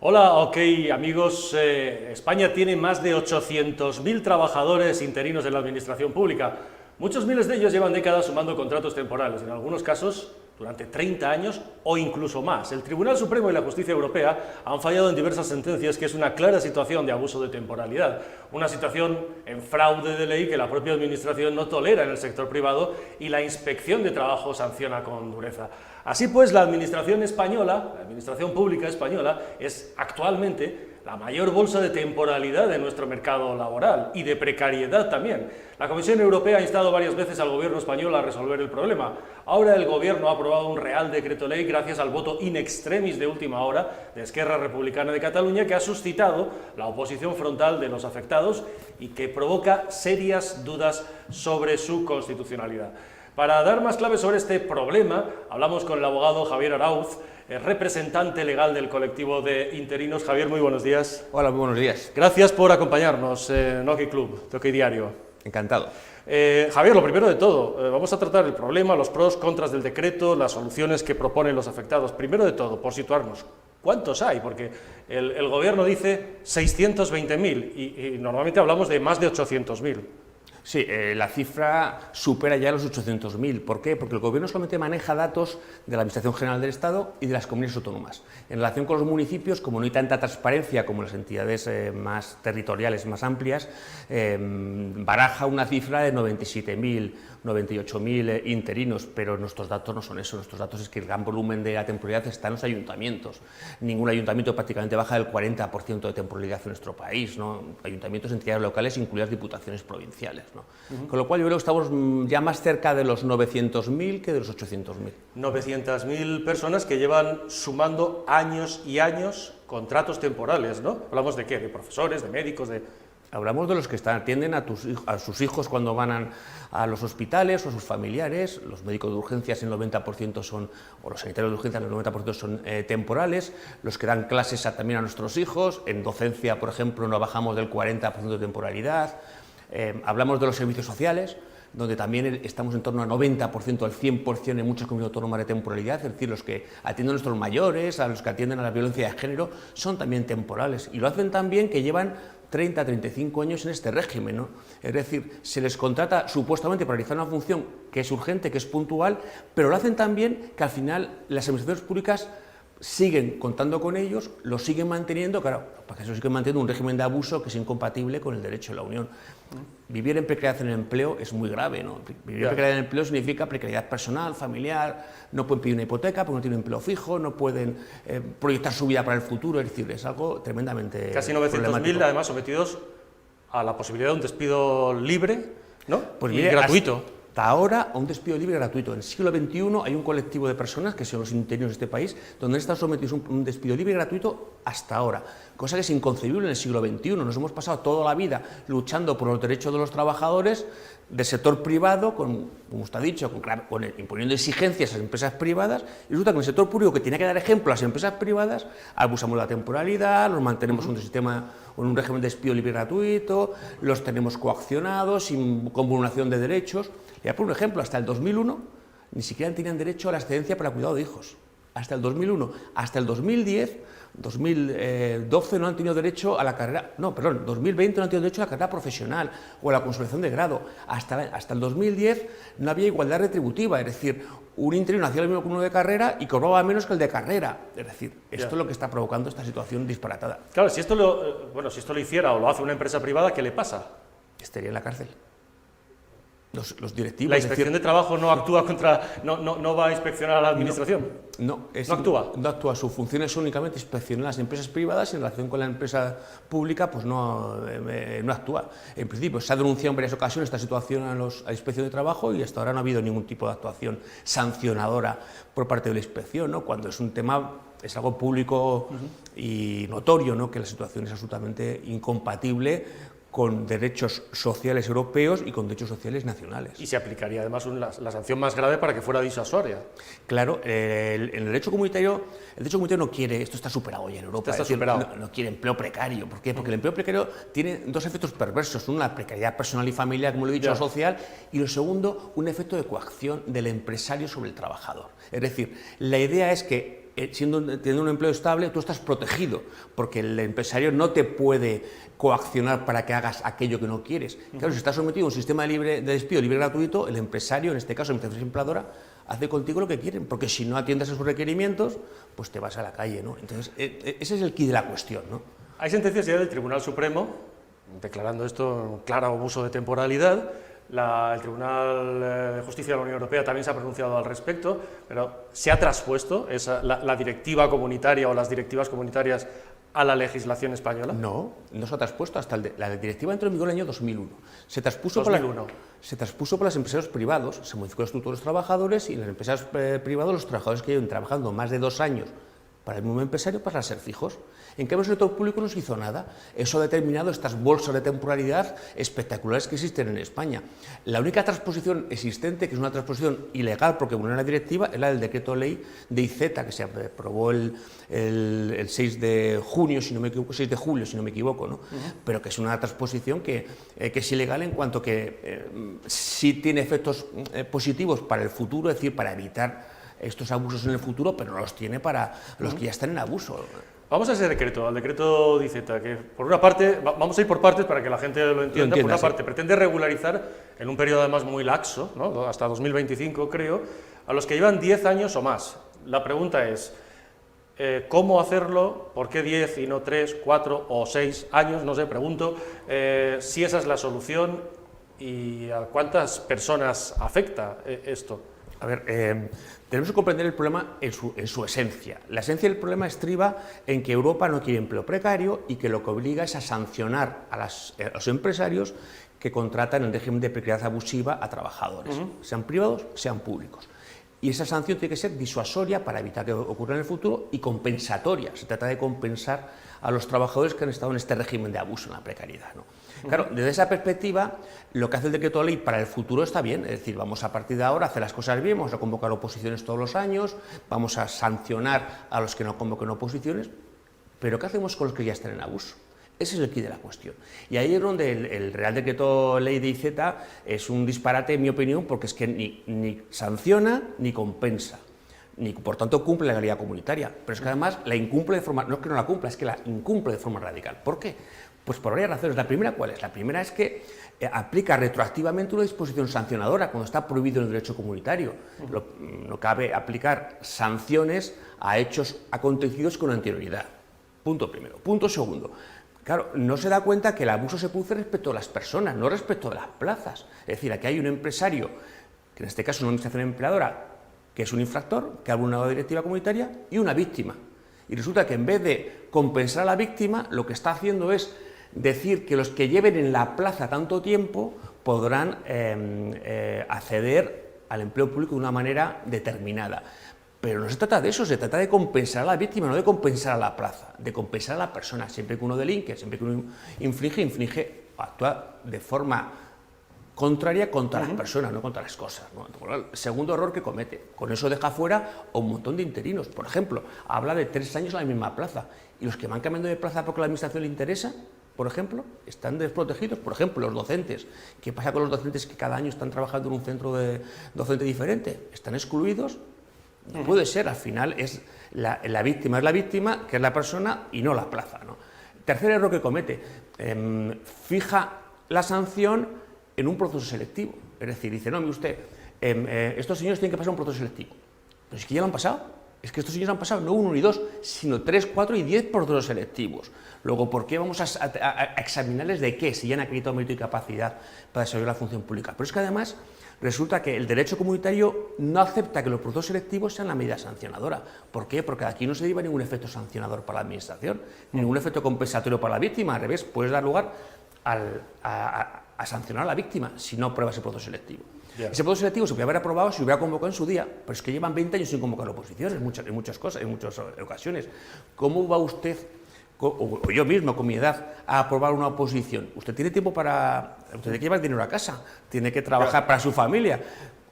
Hola, ok amigos, España tiene más de 800.000 trabajadores interinos en la administración pública. Muchos miles de ellos llevan décadas sumando contratos temporales, en algunos casos durante 30 años o incluso más. El Tribunal Supremo y la Justicia Europea han fallado en diversas sentencias que es una clara situación de abuso de temporalidad, una situación en fraude de ley que la propia administración no tolera en el sector privado y la Inspección de Trabajo sanciona con dureza. Así pues, la administración española, la administración pública española, es actualmente la mayor bolsa de temporalidad de nuestro mercado laboral y de precariedad también. La Comisión Europea ha instado varias veces al gobierno español a resolver el problema. Ahora el gobierno ha aprobado un Real Decreto Ley gracias al voto in extremis de última hora de Esquerra Republicana de Cataluña, que ha suscitado la oposición frontal de los afectados y que provoca serias dudas sobre su constitucionalidad. Para dar más claves sobre este problema, hablamos con el abogado Javier Arauz, representante legal del colectivo de interinos. Javier, muy buenos días. Hola, muy buenos días. Gracias por acompañarnos en OK Club, OK Diario. Encantado. Javier, lo primero de todo, vamos a tratar el problema, los pros, contras del decreto, las soluciones que proponen los afectados. Primero de todo, por situarnos, ¿cuántos hay? Porque el gobierno dice 620.000 y normalmente hablamos de más de 800.000. Sí, la cifra supera ya los 800.000. ¿Por qué? Porque el Gobierno solamente maneja datos de la Administración General del Estado y de las comunidades autónomas. En relación con los municipios, como no hay tanta transparencia como las entidades más territoriales, más amplias, baraja una cifra de 97.000, 98.000 interinos, pero nuestros datos no son eso. Nuestros datos es que el gran volumen de la temporalidad está en los ayuntamientos. Ningún ayuntamiento prácticamente baja del 40% de temporalidad en nuestro país, ¿no? Ayuntamientos, entidades locales, incluidas diputaciones provinciales, ¿no? Con lo cual yo creo que estamos ya más cerca de los 900.000 que de los 800.000. 900.000 personas que llevan sumando años y años contratos temporales, ¿no? ¿Hablamos de qué? ¿De profesores, de médicos, de...? Hablamos de los que atienden a sus hijos cuando van a los hospitales o a sus familiares. Los médicos de urgencias el 90% son, o los sanitarios de urgencias el 90% son temporales. Los que dan clases también a nuestros hijos. En docencia, por ejemplo, no bajamos del 40% de temporalidad. Hablamos de los servicios sociales, donde también estamos en torno al 90%, al 100% en muchas comunidades autónomas de temporalidad, es decir, los que atienden a nuestros mayores, a los que atienden a la violencia de género, son también temporales. Y lo hacen también que llevan 30, 35 años en este régimen, ¿no? Es decir, se les contrata supuestamente para realizar una función que es urgente, que es puntual, pero lo hacen también que al final las administraciones públicas siguen contando con ellos, lo siguen manteniendo, claro, porque eso siguen manteniendo un régimen de abuso que es incompatible con el derecho de la Unión. Vivir en precariedad en el empleo es muy grave, ¿no? Vivir en precariedad en el empleo significa precariedad personal, familiar, no pueden pedir una hipoteca porque no tienen empleo fijo, no pueden proyectar su vida para el futuro, es decir, es algo tremendamente Casi 900.000 además sometidos a la posibilidad de un despido libre, ¿no? Pues y gratuito. Hasta ahora, a un despido libre gratuito. En el siglo XXI hay un colectivo de personas, que son los interinos de este país, donde están sometidos a un despido libre gratuito hasta ahora, cosa que es inconcebible en el siglo XXI. Nos hemos pasado toda la vida luchando por los derechos de los trabajadores del sector privado, como usted ha dicho, imponiendo exigencias a las empresas privadas, y resulta que en el sector público, que tiene que dar ejemplo a las empresas privadas, abusamos de la temporalidad, los mantenemos en un sistema o en un régimen de despido libre gratuito, los tenemos coaccionados, con vulneración de derechos. Le voy a poner un ejemplo: hasta el 2001 ni siquiera tenían derecho a la excedencia para cuidado de hijos. Hasta el 2001. Hasta el 2010, 2012 no han tenido derecho a la carrera, no, perdón, 2020 no han tenido derecho a la carrera profesional o a la consolidación de grado. Hasta el 2010 no había igualdad retributiva, es decir, un interino hacía lo mismo que uno de carrera y cobraba menos que el de carrera. Es decir, esto es lo que está provocando esta situación disparatada. Claro, si esto lo hiciera o lo hace una empresa privada, ¿qué le pasa? Estaría en la cárcel. Los directivos. La Inspección de Trabajo no actúa no va a inspeccionar a la administración. No actúa. No actúa. Sus funciones son únicamente inspeccionar las empresas privadas y en relación con la empresa pública pues no actúa. En principio se ha denunciado en varias ocasiones esta situación a la Inspección de Trabajo y hasta ahora no ha habido ningún tipo de actuación sancionadora por parte de la Inspección, ¿no? Cuando es un tema, es algo público y notorio, ¿no? Que la situación es absolutamente incompatible con derechos sociales europeos y con derechos sociales nacionales. Y se aplicaría además la sanción más grave para que fuera disuasoria. Claro, el derecho comunitario no quiere, esto está superado ya en Europa, no quiere empleo precario. ¿Por qué? Porque el empleo precario tiene dos efectos perversos: uno, la precariedad personal y familiar, como lo he dicho, social, y lo segundo, un efecto de coacción del empresario sobre el trabajador. Es decir, la idea es que teniendo un empleo estable, tú estás protegido, porque el empresario no te puede coaccionar para que hagas aquello que no quieres. Claro, si estás sometido a un sistema de despido libre y gratuito, el empresario, en este caso la empresa empleadora, hace contigo lo que quieren, porque si no atiendes a sus requerimientos, pues te vas a la calle, ¿no? Entonces, ese es el quid de la cuestión, ¿no? Hay sentencias ya del Tribunal Supremo declarando esto un claro abuso de temporalidad. El Tribunal de Justicia de la Unión Europea también se ha pronunciado al respecto, pero ¿se ha traspuesto la directiva comunitaria o las directivas comunitarias a la legislación española? No, no se ha traspuesto. La directiva entró en vigor en el año 2001. Se traspuso, 2001. Se traspuso por los empresarios privados, se modificó el estatuto de los trabajadores y en las empresas privadas los trabajadores que llevan trabajando más de 2 años para el mismo empresario pasan a ser fijos. En cambio, el sector público no se hizo nada. Eso ha determinado estas bolsas de temporalidad espectaculares que existen en España. La única transposición existente, que es una transposición ilegal porque vulnera la directiva, es la del decreto ley de IZ, que se aprobó el 6 de junio, si no me equivoco, 6 de julio, si no me equivoco, ¿no? Pero que es una transposición que es ilegal en cuanto que sí tiene efectos positivos para el futuro, es decir, para evitar estos abusos en el futuro, pero no los tiene para los que ya están en abuso. Vamos a ese decreto, al decreto de IZ, que por una parte, vamos a ir por partes para que la gente lo entienda, por una parte pretende regularizar en un periodo además muy laxo, ¿no? Hasta 2025 creo, a los que llevan 10 años o más. La pregunta es, ¿cómo hacerlo? ¿Por qué 10 y no 3, 4 o 6 años? No sé, pregunto si esa es la solución y a cuántas personas afecta esto. A ver, tenemos que comprender el problema en su esencia. La esencia del problema estriba en que Europa no quiere empleo precario y que lo que obliga es a sancionar a los empresarios que contratan en régimen de precariedad abusiva a trabajadores, sean privados, sean públicos. Y esa sanción tiene que ser disuasoria para evitar que ocurra en el futuro y compensatoria. Se trata de compensar a los trabajadores que han estado en este régimen de abuso, en la precariedad, ¿no? Claro, desde esa perspectiva, lo que hace el decreto de ley para el futuro está bien, es decir, vamos a partir de ahora a hacer las cosas bien, vamos a convocar oposiciones todos los años, vamos a sancionar a los que no convoquen oposiciones, pero ¿qué hacemos con los que ya están en abuso? Ese es el quid de la cuestión. Y ahí es donde el Real Decreto Ley de IZ es un disparate, en mi opinión, porque es que ni sanciona ni compensa, ni por tanto cumple la legalidad comunitaria, pero es que además la incumple de forma, no es que no la cumpla, es que la incumple de forma radical. ¿Por qué? Pues por varias razones. La primera, ¿cuál es? La primera es que aplica retroactivamente una disposición sancionadora cuando está prohibido en el derecho comunitario. No cabe aplicar sanciones a hechos acontecidos con anterioridad. Punto primero. Punto segundo. Claro, no se da cuenta que el abuso se produce respecto a las personas, no respecto de las plazas. Es decir, aquí hay un empresario, que en este caso es una administración empleadora, que es un infractor, que ha vulnerado la directiva comunitaria, y una víctima. Y resulta que en vez de compensar a la víctima, lo que está haciendo es decir que los que lleven en la plaza tanto tiempo podrán acceder al empleo público de una manera determinada. Pero no se trata de eso, se trata de compensar a la víctima, no de compensar a la plaza, de compensar a la persona. Siempre que uno delinque, siempre que uno inflige, actúa de forma contraria contra las personas, no contra las cosas, ¿no? El segundo error que comete, con eso deja fuera a un montón de interinos. Por ejemplo, habla de 3 años en la misma plaza, y los que van cambiando de plaza porque la administración le interesa, por ejemplo, están desprotegidos. Por ejemplo, los docentes. ¿Qué pasa con los docentes que cada año están trabajando en un centro docente diferente? ¿Están excluidos? No puede ser, al final es la víctima, que es la persona y no la plaza, ¿no? Tercer error que comete, fija la sanción en un proceso selectivo, es decir, dice, no, mire usted, estos señores tienen que pasar un proceso selectivo, pero es que ya lo han pasado, es que estos señores han pasado no 1 ni 2, sino 3, 4 y 10 procesos selectivos. Luego, ¿por qué vamos a examinarles de qué? Si ya han acreditado mérito y capacidad para desarrollar la función pública. Pero es que además resulta que el derecho comunitario no acepta que los procesos selectivos sean la medida sancionadora. ¿Por qué? Porque aquí no se deriva ningún efecto sancionador para la administración, ningún efecto compensatorio para la víctima. Al revés, puedes dar lugar a sancionar a la víctima si no aprueba ese proceso selectivo. Yeah. Ese proceso selectivo se podría haber aprobado si se hubiera convocado en su día, pero es que llevan 20 años sin convocar oposiciones en muchas cosas, en muchas ocasiones. ¿Cómo va usted, o yo mismo con mi edad, a aprobar una oposición? Usted tiene tiempo para... Usted tiene que llevar dinero a casa, tiene que trabajar para su familia.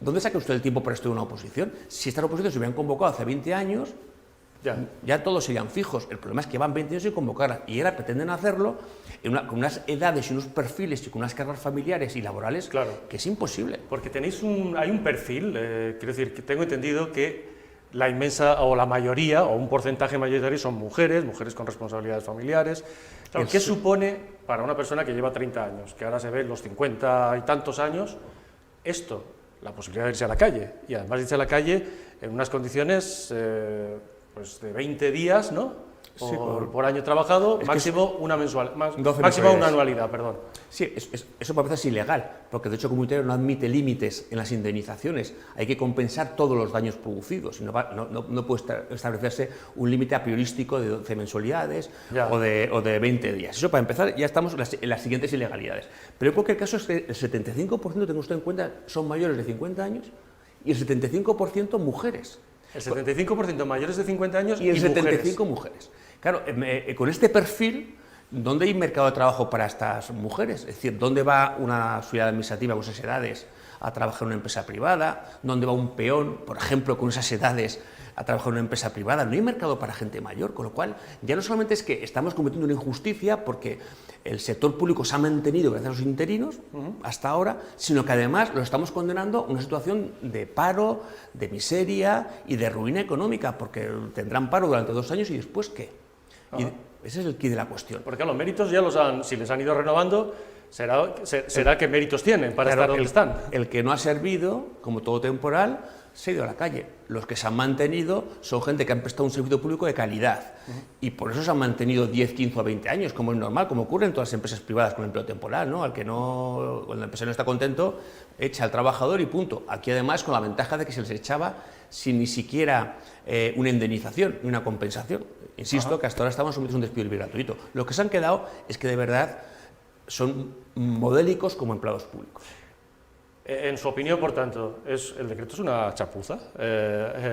¿Dónde saca usted el tiempo para estudiar una oposición? Si estas oposiciones se hubieran convocado hace 20 años, ya todos serían fijos. El problema es que van 20 años sin convocarlas y ahora pretenden hacerlo con unas edades y unos perfiles y con unas cargas familiares y laborales, claro, que es imposible. Porque hay un perfil, quiero decir, que tengo entendido que la inmensa o la mayoría o un porcentaje mayoritario son mujeres con responsabilidades familiares. Claro, ¿qué supone para una persona que lleva 30 años, que ahora se ve los 50 y tantos años, esto, la posibilidad de irse a la calle? Y además de irse a la calle en unas condiciones pues de 20 días, ¿no? Por año trabajado, máximo una anualidad, perdón. Sí, eso para empezar es ilegal, porque el derecho comunitario no admite límites en las indemnizaciones. Hay que compensar todos los daños producidos y no puede establecerse un límite a priorístico de 12 mensualidades o de 20 días. Eso para empezar, ya estamos en las siguientes ilegalidades. Pero en cualquier caso es que el 75%, tengo usted en cuenta, son mayores de 50 años y el 75% mujeres. El 75% mayores de 50 años y el 75% mujeres. Claro, con este perfil, ¿dónde hay mercado de trabajo para estas mujeres? Es decir, ¿dónde va una sociedad administrativa con esas edades a trabajar en una empresa privada? ¿Dónde va un peón, por ejemplo, con esas edades a trabajar en una empresa privada? No hay mercado para gente mayor, con lo cual ya no solamente es que estamos cometiendo una injusticia porque el sector público se ha mantenido gracias a los interinos hasta ahora, sino que además lo estamos condenando a una situación de paro, de miseria y de ruina económica, porque tendrán paro durante 2 años y después ¿qué? Y ese es el quid de la cuestión. Porque los méritos ya si les han ido renovando, será que méritos tienen para estar donde están. El que no ha servido, como todo temporal, se ha ido a la calle. Los que se han mantenido son gente que han prestado un servicio público de calidad y por eso se han mantenido 10, 15 o 20 años, como es normal, como ocurre en todas las empresas privadas con empleo temporal, ¿no? Cuando el empresario no está contento, echa al trabajador y punto. Aquí además con la ventaja de que se les echaba sin ni siquiera una indemnización ni una compensación. Insisto que hasta ahora estamos sometidos a un despido libre gratuito. Lo que se han quedado es que de verdad son modélicos como empleados públicos. En su opinión, por tanto, el decreto es una chapuza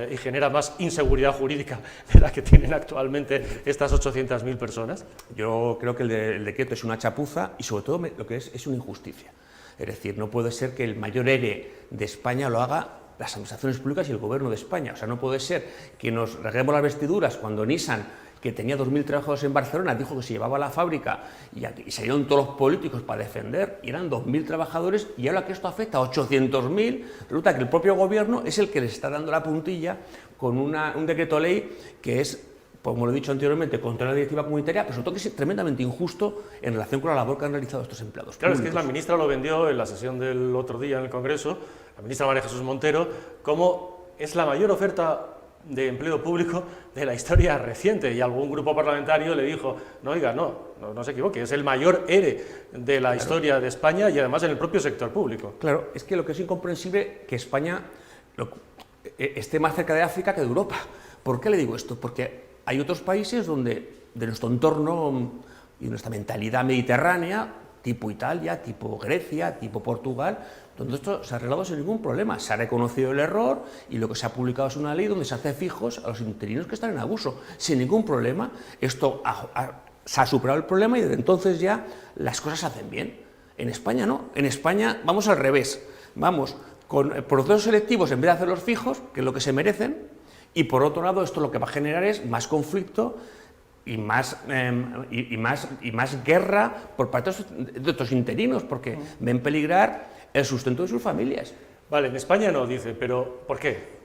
y genera más inseguridad jurídica de la que tienen actualmente estas 800.000 personas. Yo creo que el decreto es una chapuza y sobre todo lo que es una injusticia. Es decir, no puede ser que el mayor ERE de España lo haga las administraciones públicas y el gobierno de España. O sea, no puede ser que nos reguemos las vestiduras cuando Nissan, que tenía 2.000 trabajadores en Barcelona, dijo que se llevaba a la fábrica y salieron todos los políticos para defender, y eran 2.000 trabajadores, y ahora que esto afecta a 800.000, resulta que el propio gobierno es el que les está dando la puntilla con un decreto ley que es, como lo he dicho anteriormente, contra la directiva comunitaria, pero sobre todo que es tremendamente injusto en relación con la labor que han realizado estos empleados Claro, públicos. Es que la ministra lo vendió en la sesión del otro día en el Congreso, la ministra María Jesús Montero, como es la mayor oferta de empleo público de la historia reciente, y algún grupo parlamentario le dijo, no, oiga, no se equivoque, es el mayor ERE de la historia de España y además en el propio sector público. Claro, es que lo que es incomprensible que España esté más cerca de África que de Europa. ¿Por qué le digo esto? Porque hay otros países de nuestro entorno y nuestra mentalidad mediterránea, tipo Italia, tipo Grecia, tipo Portugal, donde esto se ha arreglado sin ningún problema. Se ha reconocido el error y lo que se ha publicado es una ley donde se hace fijos a los interinos que están en abuso, sin ningún problema. Esto se ha superado el problema y desde entonces ya las cosas se hacen bien. En España no, en España vamos al revés, vamos con procesos selectivos en vez de hacerlos fijos, que es lo que se merecen, y por otro lado esto lo que va a generar es más conflicto y más guerra por parte de estos interinos, porque ven peligrar el sustento de sus familias. Vale, en España no, dice, pero ¿por qué?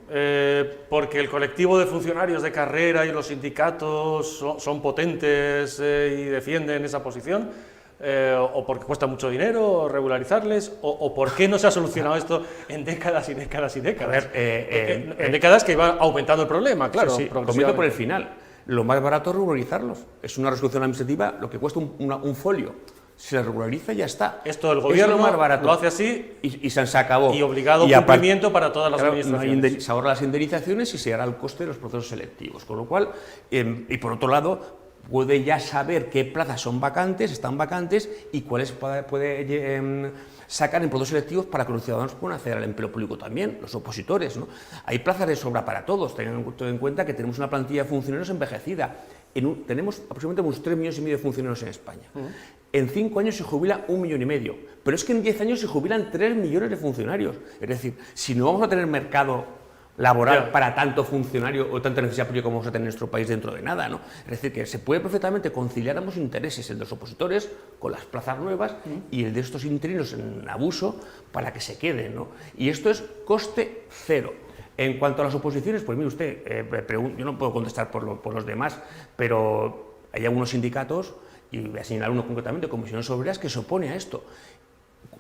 ¿Porque el colectivo de funcionarios de carrera y los sindicatos son potentes y defienden esa posición? ¿O porque cuesta mucho dinero regularizarles? ¿O por qué no se ha solucionado esto en décadas y décadas y décadas? A ver, en décadas que iba aumentando el problema, claro. Sí, comienzo por el final. Lo más barato es regularizarlos. Es una resolución administrativa lo que cuesta un folio. Se regulariza y ya está. Esto el gobierno más barato. lo hace así y se acabó. Y obligado cumplimiento para todas las administraciones. Se ahorra las indemnizaciones y se hará el coste de los procesos selectivos. Con lo cual, y por otro lado, puede ya saber qué plazas son vacantes, están vacantes y cuáles puede sacar en procesos selectivos para que los ciudadanos puedan acceder al empleo público también, los opositores, ¿no? Hay plazas de sobra para todos, teniendo en cuenta que tenemos una plantilla de funcionarios envejecida. Tenemos aproximadamente unos 3,5 millones de funcionarios en España. En 5 años se jubila 1,5 millones, pero es que en 10 años se jubilan 3 millones de funcionarios. Es decir, si no vamos a tener mercado laboral para tanto funcionario o tanta necesidad pública como vamos a tener en nuestro país dentro de nada, ¿no? Es decir, que se puede perfectamente conciliar ambos intereses, el de los opositores con las plazas nuevas y el de estos interinos en abuso para que se queden, ¿no? Y esto es coste cero. En cuanto a las oposiciones, pues mire usted, yo no puedo contestar por los demás, pero hay algunos sindicatos, y voy a señalar uno concretamente, Comisiones Obreras, que se opone a esto,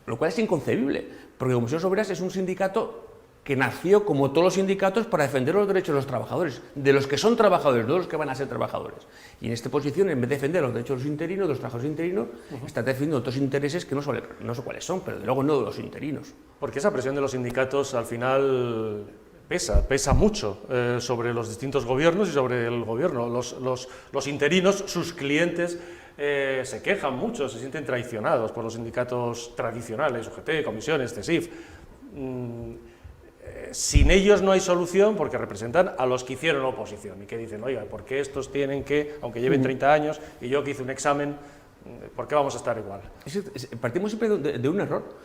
lo cual es inconcebible, porque Comisiones Obreras es un sindicato que nació, como todos los sindicatos, para defender los derechos de los trabajadores, de los que son trabajadores, no de los que van a ser trabajadores. Y en esta posición, en vez de defender los derechos de los interinos, de los trabajadores interinos, está defendiendo otros intereses que no sé cuáles son, pero de luego no de los interinos. Porque esa presión de los sindicatos al final pesa mucho sobre los distintos gobiernos y sobre el gobierno. Los interinos, sus clientes, se quejan mucho, se sienten traicionados por los sindicatos tradicionales, UGT, comisiones, CESIF. Sin ellos no hay solución porque representan a los que hicieron oposición y que dicen, oiga, ¿por qué estos tienen que, aunque lleven 30 años y yo que hice un examen, ¿por qué vamos a estar igual? Partimos siempre de un error,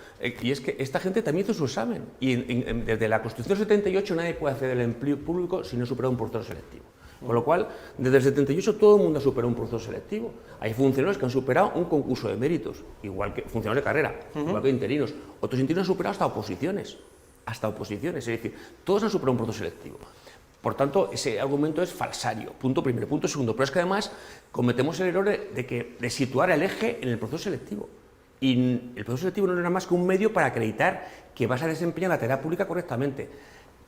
y es que esta gente también hizo su examen, y desde la Constitución 78 nadie puede acceder al empleo público si no supera un proceso selectivo. Con lo cual, desde el 78 todo el mundo ha superado un proceso selectivo. Hay funcionarios que han superado un concurso de méritos, igual que funcionarios de carrera, igual que interinos. Otros interinos han superado hasta oposiciones, es decir, todos han superado un proceso selectivo. Por tanto, ese argumento es falsario, punto primero. Punto segundo, pero es que además cometemos el error de situar el eje en el proceso selectivo. Y el proceso selectivo no es nada más que un medio para acreditar que vas a desempeñar la tarea pública correctamente.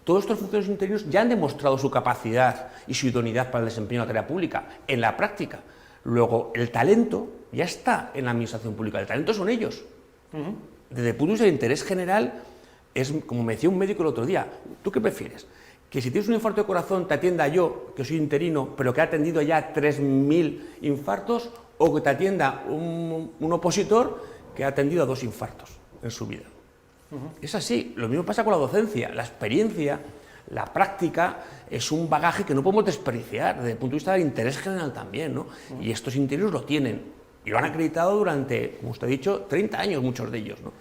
Todos estos funcionarios interinos ya han demostrado su capacidad y su idoneidad para el desempeño de la tarea pública, en la práctica. Luego, el talento ya está en la administración pública, el talento son ellos. Desde el punto de vista del interés general, es como me decía un médico el otro día, ¿tú qué prefieres? Que si tienes un infarto de corazón te atienda yo, que soy interino, pero que ha atendido ya 3.000 infartos, o que te atienda un opositor que ha atendido a 2 infartos en su vida. Es así, lo mismo pasa con la docencia, la experiencia, la práctica es un bagaje que no podemos desperdiciar desde el punto de vista del interés general también, ¿no? Y estos interinos lo tienen, y lo han acreditado durante, como usted ha dicho, 30 años muchos de ellos, ¿no?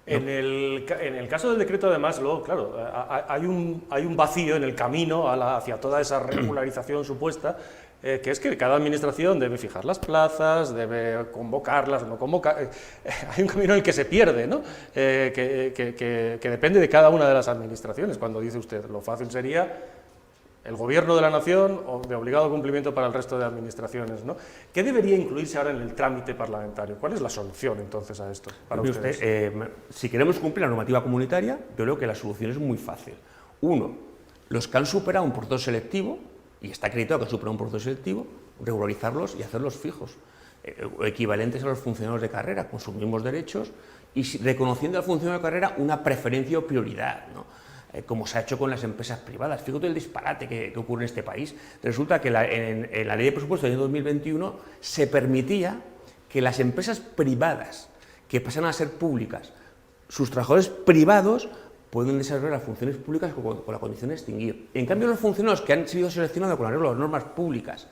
En el caso del decreto, además, luego, claro, hay un vacío en el camino hacia toda esa regularización supuesta, que es que cada administración debe fijar las plazas, debe convocarlas, no convocar. Hay un camino en el que se pierde, ¿no? Que depende de cada una de las administraciones. Cuando dice usted, lo fácil sería el gobierno de la nación o de obligado cumplimiento para el resto de administraciones, ¿no? ¿Qué debería incluirse ahora en el trámite parlamentario? ¿Cuál es la solución entonces a esto para ustedes? Si queremos cumplir la normativa comunitaria, yo creo que la solución es muy fácil. Uno, los que han superado un proceso selectivo, y está acreditado que han superado un proceso selectivo, regularizarlos y hacerlos fijos, equivalentes a los funcionarios de carrera, con sus mismos derechos, y reconociendo al funcionario de carrera una preferencia o prioridad, ¿no? Como se ha hecho con las empresas privadas. Fíjate el disparate que ocurre en este país. Resulta que en la ley de presupuesto del año 2021 se permitía que las empresas privadas que pasan a ser públicas, sus trabajadores privados pueden desarrollar las funciones públicas con la condición de extinguir. En cambio, los funcionarios que han sido seleccionados con las normas públicas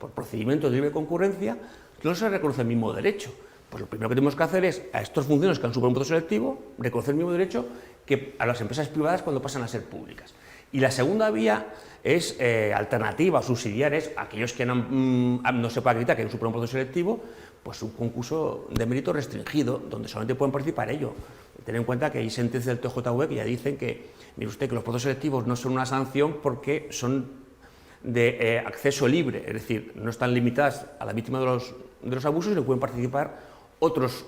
por procedimientos de libre concurrencia no se reconoce el mismo derecho. Pues lo primero que tenemos que hacer es, a estos funcionarios que han superado un proceso selectivo, reconocer el mismo derecho que a las empresas privadas cuando pasan a ser públicas. Y la segunda vía es alternativa, subsidiar, es aquellos que no se puede acreditar que han superado un proceso selectivo, pues un concurso de mérito restringido, donde solamente pueden participar ellos. Ten en cuenta que hay sentencias del TJV que ya dicen que, mire usted, que los procesos selectivos no son una sanción porque son de acceso libre, es decir, no están limitadas a la víctima de los abusos y no pueden participar otros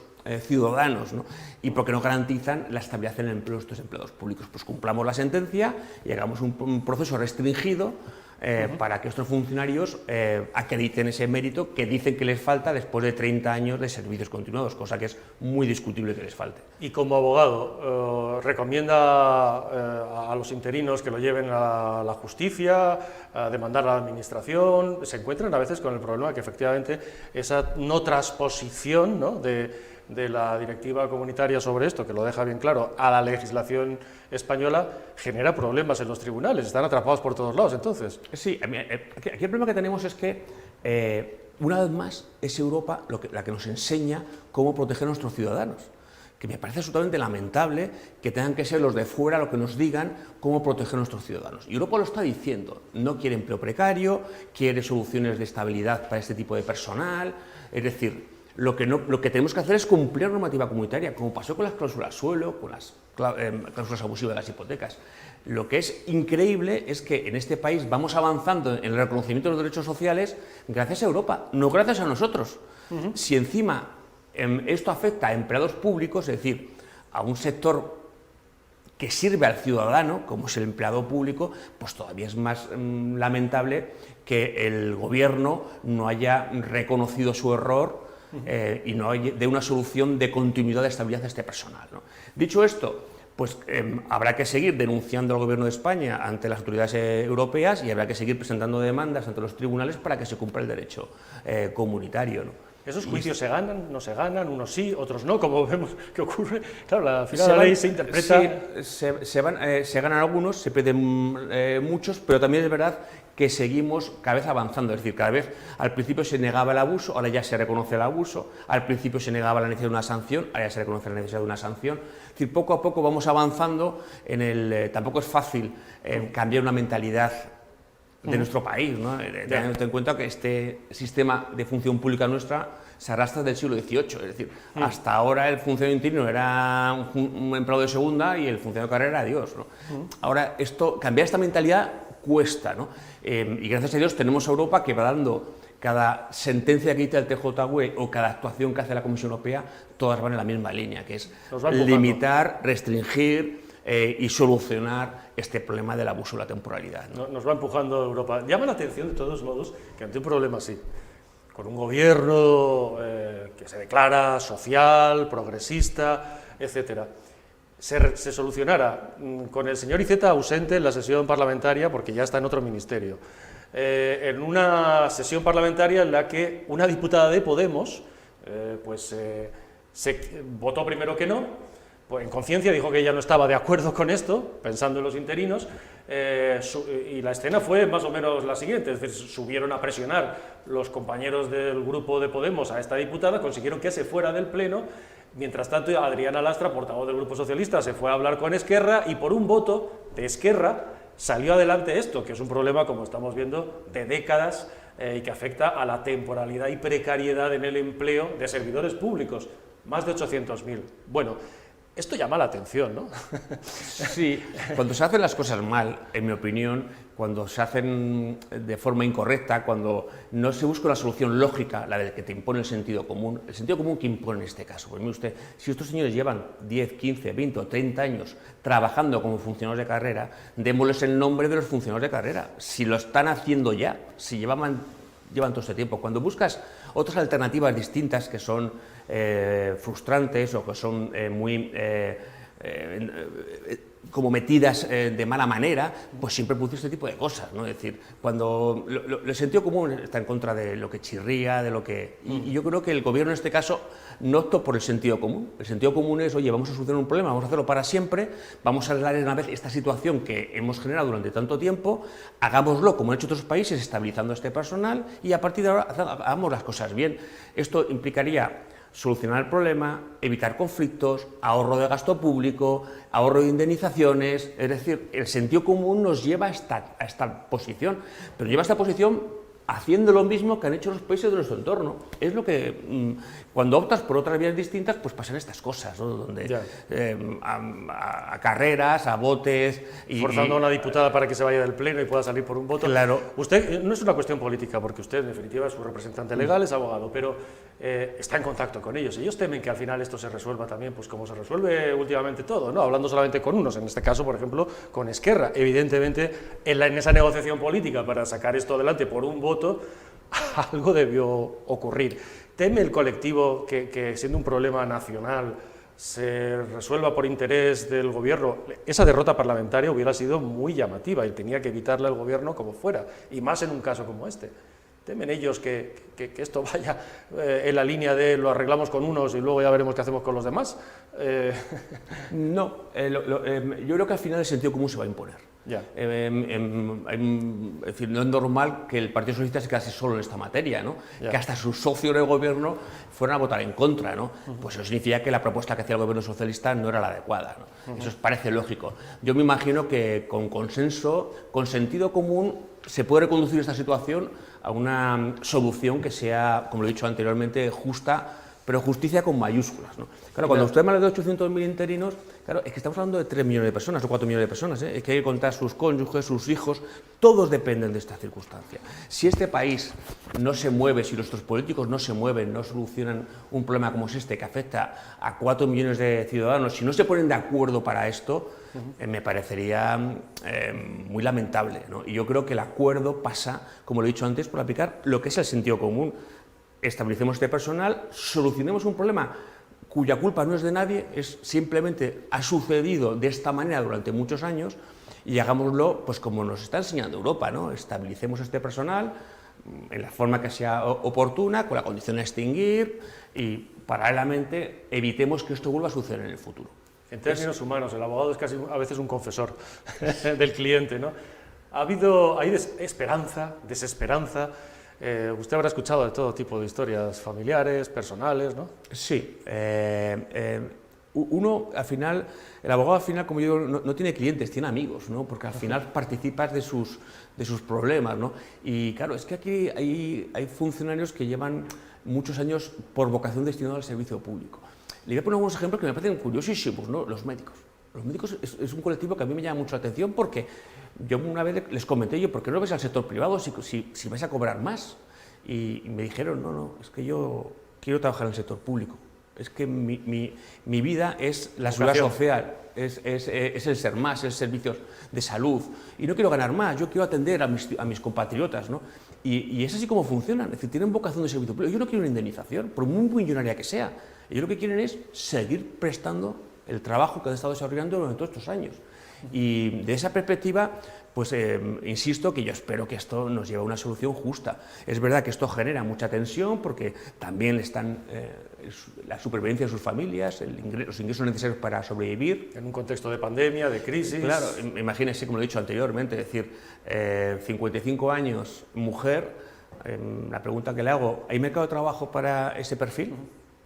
ciudadanos, ¿no? Y porque no garantizan la estabilidad en el empleo de estos empleados públicos. Pues cumplamos la sentencia y hagamos un proceso restringido para que estos funcionarios acrediten ese mérito que dicen que les falta después de 30 años de servicios continuados, cosa que es muy discutible que les falte. Y como abogado, ¿recomienda a los interinos que lo lleven a la justicia, a demandar a la administración? Se encuentran a veces con el problema que efectivamente esa no transposición, ¿no?, de la directiva comunitaria sobre esto, que lo deja bien claro, a la legislación española, genera problemas en los tribunales, están atrapados por todos lados, entonces. Sí, aquí el problema que tenemos es que, una vez más, es Europa la que nos enseña cómo proteger a nuestros ciudadanos, que me parece absolutamente lamentable que tengan que ser los de fuera los que nos digan cómo proteger a nuestros ciudadanos. Y Europa lo está diciendo, no quiere empleo precario, quiere soluciones de estabilidad para este tipo de personal, es decir, lo que tenemos que hacer es cumplir la normativa comunitaria, como pasó con las cláusulas suelo, con las cláusulas abusivas de las hipotecas. Lo que es increíble es que en este país vamos avanzando en el reconocimiento de los derechos sociales gracias a Europa, no gracias a nosotros. Si encima esto afecta a empleados públicos, es decir, a un sector que sirve al ciudadano, como es el empleado público, pues todavía es más lamentable que el gobierno no haya reconocido su error y no dé una solución de continuidad de estabilidad a este personal, ¿no? Dicho esto, pues habrá que seguir denunciando al Gobierno de España ante las autoridades europeas y habrá que seguir presentando demandas ante los tribunales para que se cumpla el derecho comunitario, ¿no? ¿Esos juicios se ganan, no se ganan, unos sí, otros no, como vemos que ocurre? Claro, al final la ley se interpreta... Sí, se ganan algunos, se pierden muchos, pero también es verdad que seguimos cada vez avanzando, es decir, cada vez al principio se negaba el abuso, ahora ya se reconoce el abuso, al principio se negaba la necesidad de una sanción, ahora ya se reconoce la necesidad de una sanción, es decir, poco a poco vamos avanzando tampoco es fácil cambiar una mentalidad de nuestro país, ¿no? Teniendo en cuenta que este sistema de función pública nuestra se arrastra del siglo XVIII, es decir, hasta ahora el funcionario interino era un empleado de segunda y el funcionario de carrera era Dios, ¿no? Ahora cambiar esta mentalidad cuesta, ¿no? Y gracias a Dios tenemos a Europa que va dando cada sentencia que dicta el TJUE o cada actuación que hace la Comisión Europea, todas van en la misma línea, que es limitar, restringir y solucionar este problema del abuso de la temporalidad, ¿no? Nos va empujando Europa. Llama la atención, de todos modos, que ante un problema así, con un gobierno que se declara social, progresista, etcétera, se solucionara con el señor Iceta ausente en la sesión parlamentaria, porque ya está en otro ministerio, en una sesión parlamentaria en la que una diputada de Podemos se votó primero que no, pues en conciencia dijo que ella no estaba de acuerdo con esto, pensando en los interinos, y la escena fue más o menos la siguiente, es decir, subieron a presionar los compañeros del grupo de Podemos a esta diputada, consiguieron que se fuera del pleno. Mientras tanto, Adriana Lastra, portavoz del Grupo Socialista, se fue a hablar con Esquerra y por un voto de Esquerra salió adelante esto, que es un problema, como estamos viendo, de décadas y que afecta a la temporalidad y precariedad en el empleo de servidores públicos, más de 800.000. Bueno, esto llama la atención, ¿no? Sí, cuando se hacen las cosas mal, en mi opinión, cuando se hacen de forma incorrecta, cuando no se busca una solución lógica, la del que te impone el sentido común que impone en este caso. Pues mire usted, si estos señores llevan 10, 15, 20 o 30 años trabajando como funcionarios de carrera, démosles el nombre de los funcionarios de carrera, si lo están haciendo ya, si llevan todo este tiempo. Cuando buscas otras alternativas distintas que son frustrantes o que son muy como metidas de mala manera, pues siempre produce este tipo de cosas, ¿no? Es decir, cuando el sentido común está en contra de lo que chirría, de lo que... Y yo creo que el gobierno en este caso no optó por el sentido común. El sentido común es, oye, vamos a solucionar un problema, vamos a hacerlo para siempre, vamos a arreglar una vez esta situación que hemos generado durante tanto tiempo, hagámoslo como han hecho otros países, estabilizando a este personal y a partir de ahora hagamos las cosas bien. Esto implicaría solucionar el problema, evitar conflictos, ahorro de gasto público, ahorro de indemnizaciones, es decir, el sentido común nos lleva a esta posición, pero lleva a esta posición haciendo lo mismo que han hecho los países de nuestro entorno. Es lo que, cuando optas por otras vías distintas, pues pasan estas cosas, ¿no? Donde a carreras, a botes... Forzando a una diputada para que se vaya del pleno y pueda salir por un voto. Claro. Usted, no es una cuestión política, porque usted, en definitiva, es su representante legal, es abogado, pero está en contacto con ellos. Ellos temen que al final esto se resuelva también, pues como se resuelve últimamente todo, ¿no? Hablando solamente con unos, en este caso, por ejemplo, con Esquerra. Evidentemente, en esa negociación política para sacar esto adelante por un voto, algo debió ocurrir. ¿Teme el colectivo que siendo un problema nacional se resuelva por interés del gobierno? Esa derrota parlamentaria hubiera sido muy llamativa y tenía que evitarla el gobierno como fuera, y más en un caso como este. ¿Temen ellos que esto vaya en la línea de lo arreglamos con unos y luego ya veremos qué hacemos con los demás? No, yo creo que al final el sentido común se va a imponer. Ya. Es decir, no es normal que el Partido Socialista se quedase solo en esta materia, ¿no? Que hasta sus socios de gobierno fueran a votar en contra, ¿no? Pues eso significa que la propuesta que hacía el gobierno socialista no era la adecuada, ¿no? Eso parece lógico. Yo me imagino que con consenso, con sentido común, se puede reconducir esta situación a una solución que sea, como lo he dicho anteriormente, justa pero justicia con mayúsculas, ¿no? Claro, cuando usted me habla de 800.000 interinos, claro, es que estamos hablando de 3 millones de personas o 4 millones de personas, ¿eh? Es que hay que contar sus cónyuges, sus hijos, todos dependen de esta circunstancia. Si este país no se mueve, si nuestros políticos no se mueven, no solucionan un problema como es este, que afecta a 4 millones de ciudadanos, si no se ponen de acuerdo para esto, me parecería muy lamentable, ¿no? Y yo creo que el acuerdo pasa, como lo he dicho antes, por aplicar lo que es el sentido común. Establecemos este personal, solucionemos un problema cuya culpa no es de nadie, es simplemente ha sucedido de esta manera durante muchos años y hagámoslo pues como nos está enseñando Europa, ¿no? Estabilicemos este personal en la forma que sea oportuna, con la condición de extinguir y paralelamente evitemos que esto vuelva a suceder en el futuro. En términos humanos, el abogado es casi a veces un confesor del cliente, ¿no? Hay esperanza, desesperanza. Usted habrá escuchado de todo tipo de historias familiares, personales, ¿no? Sí. Uno, al final, el abogado al final, como yo digo, no tiene clientes, tiene amigos, ¿no? Porque al final participas de sus problemas, ¿no? Y claro, es que aquí hay funcionarios que llevan muchos años por vocación destinados al servicio público. Le voy a poner algunos ejemplos que me parecen curiosísimos, ¿no? Los médicos. Los médicos es un colectivo que a mí me llama mucho la atención porque yo una vez les comenté, ¿por qué no ves al sector privado si vais a cobrar más? Y me dijeron, no, es que yo quiero trabajar en el sector público. Es que mi vida es la seguridad social, es el ser más, es servicios de salud. Y no quiero ganar más, yo quiero atender a mis compatriotas, ¿no? Y es así como funcionan, es decir, tienen vocación de servicio público. Yo no quiero una indemnización, por muy millonaria que sea. Ellos lo que quieren es seguir prestando el trabajo que han estado desarrollando durante todos estos años. Y de esa perspectiva, pues insisto que yo espero que esto nos lleve a una solución justa. Es verdad que esto genera mucha tensión porque también están la supervivencia de sus familias, los ingresos necesarios para sobrevivir. En un contexto de pandemia, de crisis. Claro, imagínense, como lo he dicho anteriormente, es decir, 55 años, mujer, la pregunta que le hago, ¿hay mercado de trabajo para ese perfil?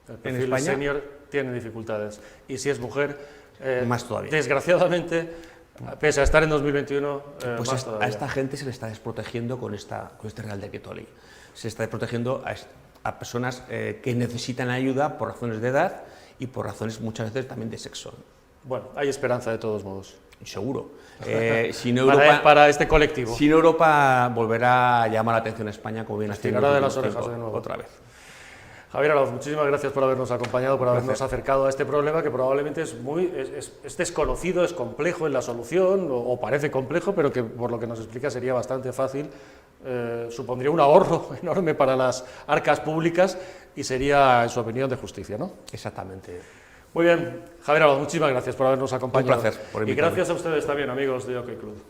El perfil en España senior tiene dificultades. Y si es mujer, más todavía. Desgraciadamente, pese a estar en 2021, pues más todavía. A esta gente se le está desprotegiendo con este Real Decreto Ley. Se está desprotegiendo a personas que necesitan ayuda por razones de edad y por razones muchas veces también de sexo. Bueno, hay esperanza de todos modos. Seguro. Si no Europa, para este colectivo. Si no, Europa volverá a llamar la atención a España, como bien ha sido de las orejas de nuevo. Otra vez. Javier Arauz, muchísimas gracias por habernos acompañado, por habernos acercado a este problema que probablemente es desconocido, es complejo en la solución, o parece complejo, pero que por lo que nos explica sería bastante fácil, supondría un ahorro enorme para las arcas públicas y sería, en su opinión, de justicia, ¿no? Exactamente. Muy bien, Javier Arauz, muchísimas gracias por habernos acompañado. Un placer por invitarme. Y gracias a ustedes también, amigos de OK Club.